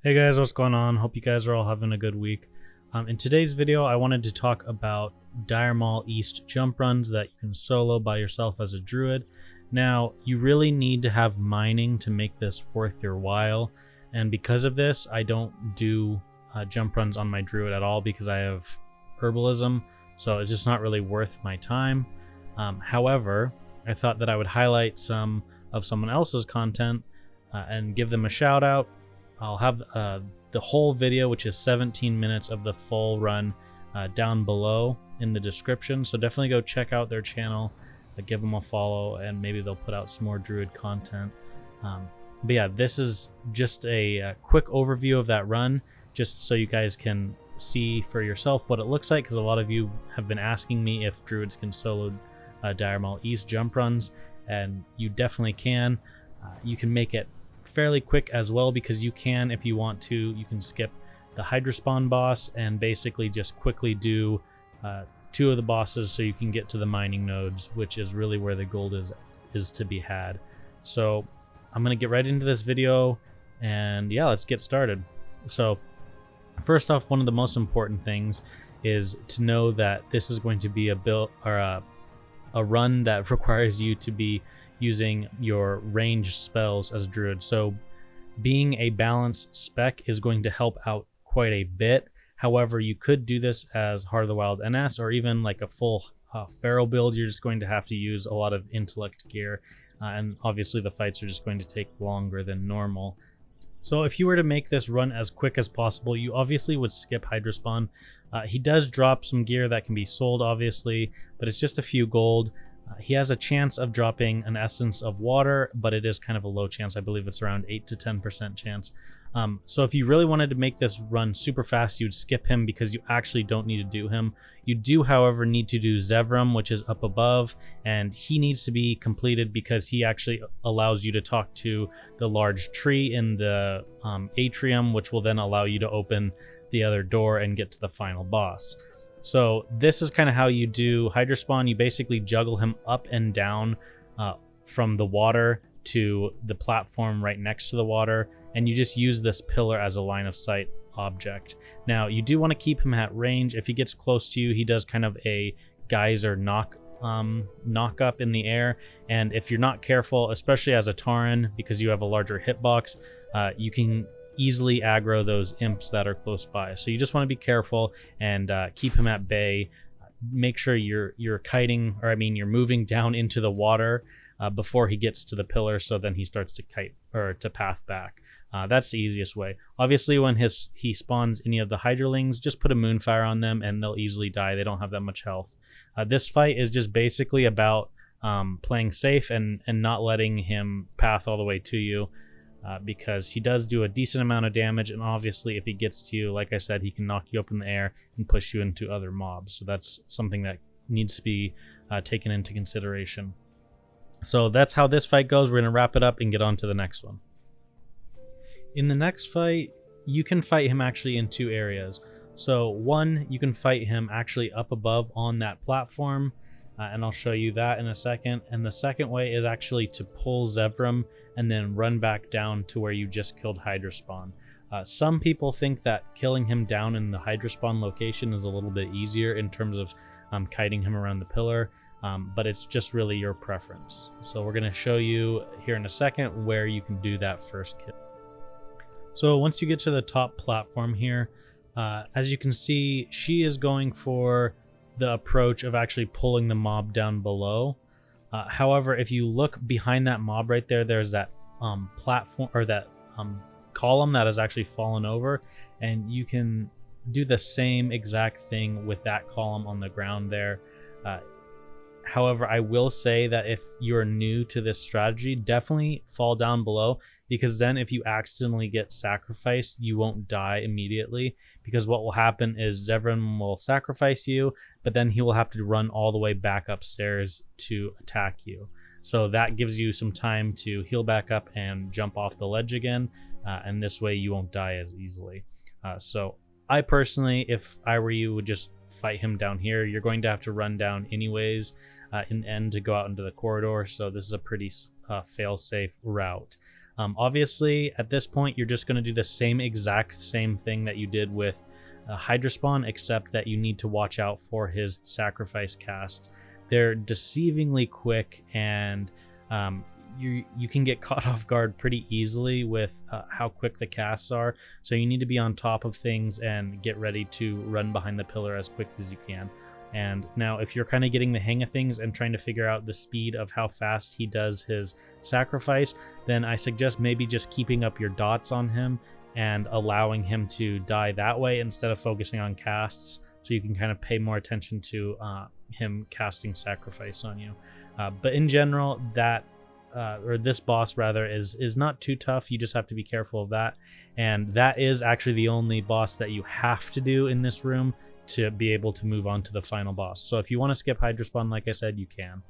Hey guys, what's going on? Hope you guys are all having a good week. In today's video, I wanted to talk about Dire Maul East jump runs that you can solo by yourself as a druid. Now, you really need to have mining to make this worth your while, and because of this, I don't do jump runs on my druid at all because I have herbalism, so it's just not really worth my time. However, I thought that I would highlight some of someone else's content and give them a shout out. I'll have the whole video, which is 17 minutes of the full run, down below in the description. So definitely go check out their channel, give them a follow, and maybe they'll put out some more Druid content. But yeah, this is just a quick overview of that run, just so you guys can see for yourself what it looks like, because a lot of you have been asking me if Druids can solo Dire Maul East jump runs, and you definitely can. You can make it fairly quick as well, because you can, if you want to, you can skip the Hydra spawn boss and basically just quickly do two of the bosses so you can get to the mining nodes, which is really where the gold is to be had. So I'm gonna get right into this video, and yeah, let's get started. So first off, one of the most important things is to know that this is going to be a build or a run that requires you to be using your ranged spells as a druid. So being a balanced spec is going to help out quite a bit. However, you could do this as Heart of the Wild NS, or even like a full Pharaoh build. You're just going to have to use a lot of intellect gear, and obviously the fights are just going to take longer than normal. So if you were to make this run as quick as possible, you obviously would skip Hydra spawn. He does drop some gear that can be sold, obviously, but it's just a few gold. He has a chance of dropping an essence of water, but it is kind of a low chance. I believe it's around 8 to 10% chance. So if you really wanted to make this run super fast, you'd skip him because you actually don't need to do him. You do, however, need to do Zevram, which is up above, and he needs to be completed because he actually allows you to talk to the large tree in the atrium, which will then allow you to open the other door and get to the final boss. So this is kind of how you do Hydra spawn. You basically juggle him up and down from the water to the platform right next to the water, and you just use this pillar as a line of sight object. Now, you do want to keep him at range. If he gets close to you, he does kind of a geyser knock up in the air, and if you're not careful, especially as a Tauren, because you have a larger hitbox, you can easily aggro those imps that are close by. So you just want to be careful and keep him at bay. Make sure you're kiting, or I mean you're moving down into the water before he gets to the pillar, so then he starts to kite or to path back. That's the easiest way. Obviously, when he spawns any of the Hydralings, just put a Moonfire on them and they'll easily die. They don't have that much health. This fight is just basically about playing safe and not letting him path all the way to you. Because he does do a decent amount of damage, and obviously if he gets to you, like I said, he can knock you up in the air and push you into other mobs. So that's something that needs to be taken into consideration. So that's how this fight goes. We're going to wrap it up and get on to the next one. In the next fight, you can fight him actually in two areas. So one, you can fight him actually up above on that platform, and I'll show you that in a second. And the second way is actually to pull Zevram and then run back down to where you just killed Hydra spawn. Some people think that killing him down in the Hydra spawn location is a little bit easier in terms of kiting him around the pillar, but it's just really your preference. So we're going to show you here in a second where you can do that first kill. So once you get to the top platform here, as you can see, she is going for the approach of actually pulling the mob down below. However, if you look behind that mob right there, there's that platform, or that column that has actually fallen over, and you can do the same exact thing with that column on the ground there. However, I will say that if you're new to this strategy, definitely fall down below, because then if you accidentally get sacrificed, you won't die immediately, because what will happen is Zevran will sacrifice you, but then he will have to run all the way back upstairs to attack you. So that gives you some time to heal back up and jump off the ledge again, and this way you won't die as easily. So I personally, if I were you, would just fight him down here. You're going to have to run down anyways in the end to go out into the corridor, so this is a pretty fail-safe route. Obviously, at this point, you're just going to do the exact same thing that you did with Hydrospawn, except that you need to watch out for his sacrifice casts. They're deceivingly quick, and you can get caught off guard pretty easily with how quick the casts are. So you need to be on top of things and get ready to run behind the pillar as quick as you can. And now if you're kind of getting the hang of things and trying to figure out the speed of how fast he does his sacrifice, then I suggest maybe just keeping up your dots on him and allowing him to die that way instead of focusing on casts, so you can kind of pay more attention to him casting sacrifice on you. But in general, this boss rather is not too tough. You just have to be careful of that, and that is actually the only boss that you have to do in this room to be able to move on to the final boss. So if you want to skip Hydrospawn, like I said, you can.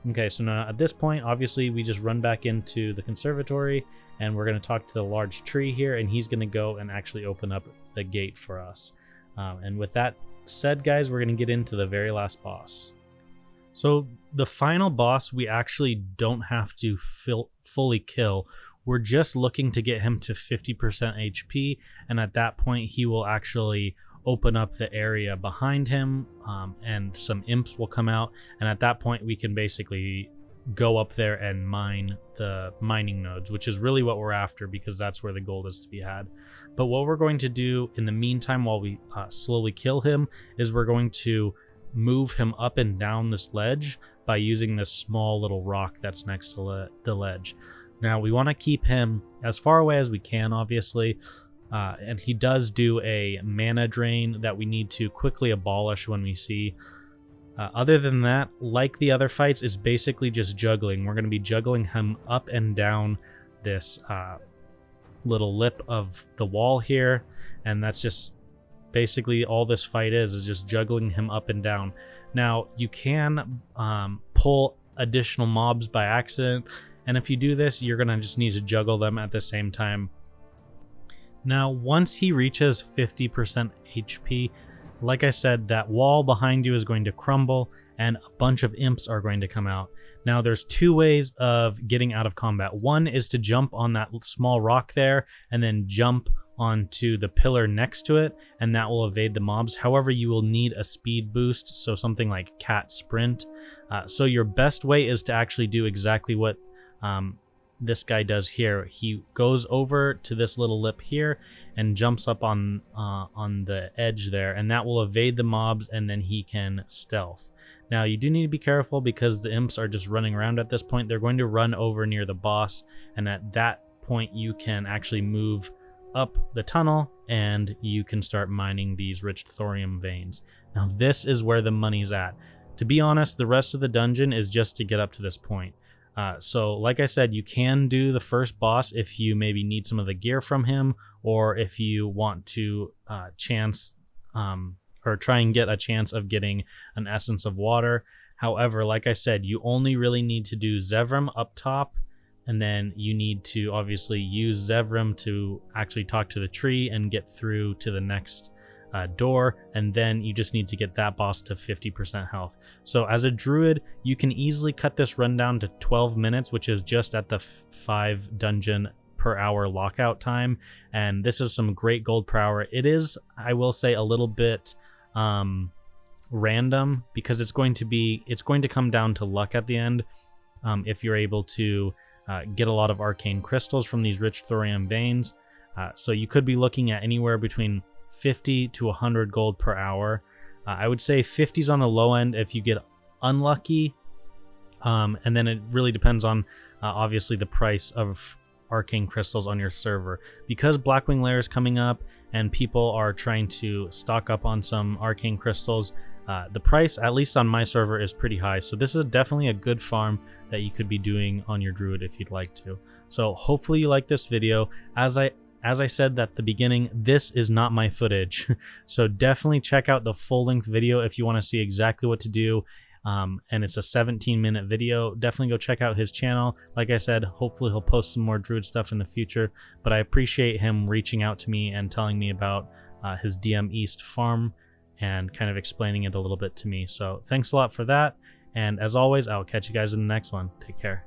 Okay, so now at this point, obviously we just run back into the conservatory, and we're going to talk to the large tree here, and he's going to go and actually open up the gate for us. And with that said, guys, we're going to get into the very last boss. So the final boss we actually don't have to fully kill. We're just looking to get him to 50% HP, and at that point he will actually open up the area behind him, and some imps will come out, and at that point we can basically go up there and mine the mining nodes, which is really what we're after, because that's where the gold is to be had. But what we're going to do in the meantime while we slowly kill him is we're going to move him up and down this ledge by using this small little rock that's next to the ledge. Now we want to keep him as far away as we can, obviously, and he does do a mana drain that we need to quickly abolish when we see. Other than that, like the other fights, it's basically just juggling. We're going to be juggling him up and down this little lip of the wall here, and that's just basically all this fight is just juggling him up and down. Now you can pull additional mobs by accident, and if you do this, you're gonna just need to juggle them at the same time. Now once he reaches 50% HP, like I said, that wall behind you is going to crumble and a bunch of imps are going to come out. Now there's two ways of getting out of combat. One is to jump on that small rock there and then jump onto the pillar next to it, and that will evade the mobs. However, you will need a speed boost, so something like cat sprint. So your best way is to actually do exactly what this guy does here. He goes over to this little lip here and jumps up on the edge there, and that will evade the mobs, and then he can stealth. Now you do need to be careful because the imps are just running around at this point. They're going to run over near the boss, and at that point you can actually move up the tunnel and you can start mining these rich thorium veins. Now this is where the money's at. To be honest, the rest of the dungeon is just to get up to this point. So like I said, you can do the first boss if you maybe need some of the gear from him, or if you want to try and get a chance of getting an essence of water. However, like I said, you only really need to do Zevram up top, and then you need to obviously use Zevram to actually talk to the tree and get through to the next door, and then you just need to get that boss to 50% health. So as a druid, you can easily cut this run down to 12 minutes, which is just at the 5 dungeon per hour lockout time, and this is some great gold per hour. It is, I will say, a little bit random, because it's going to come down to luck at the end. If you're able to get a lot of arcane crystals from these rich thorium veins, so you could be looking at anywhere between 50 to 100 gold per hour. I would say 50's on the low end if you get unlucky, and then it really depends on obviously the price of arcane crystals on your server. Because Blackwing Lair is coming up and people are trying to stock up on some arcane crystals, the price, at least on my server, is pretty high. So this is definitely a good farm that you could be doing on your druid if you'd like to. So hopefully you like this video. As I said at the beginning, this is not my footage. So definitely check out the full-length video if you want to see exactly what to do. And it's a 17-minute video. Definitely go check out his channel. Like I said, hopefully he'll post some more druid stuff in the future. But I appreciate him reaching out to me and telling me about his DM East farm and kind of explaining it a little bit to me. So thanks a lot for that. And as always, I'll catch you guys in the next one. Take care.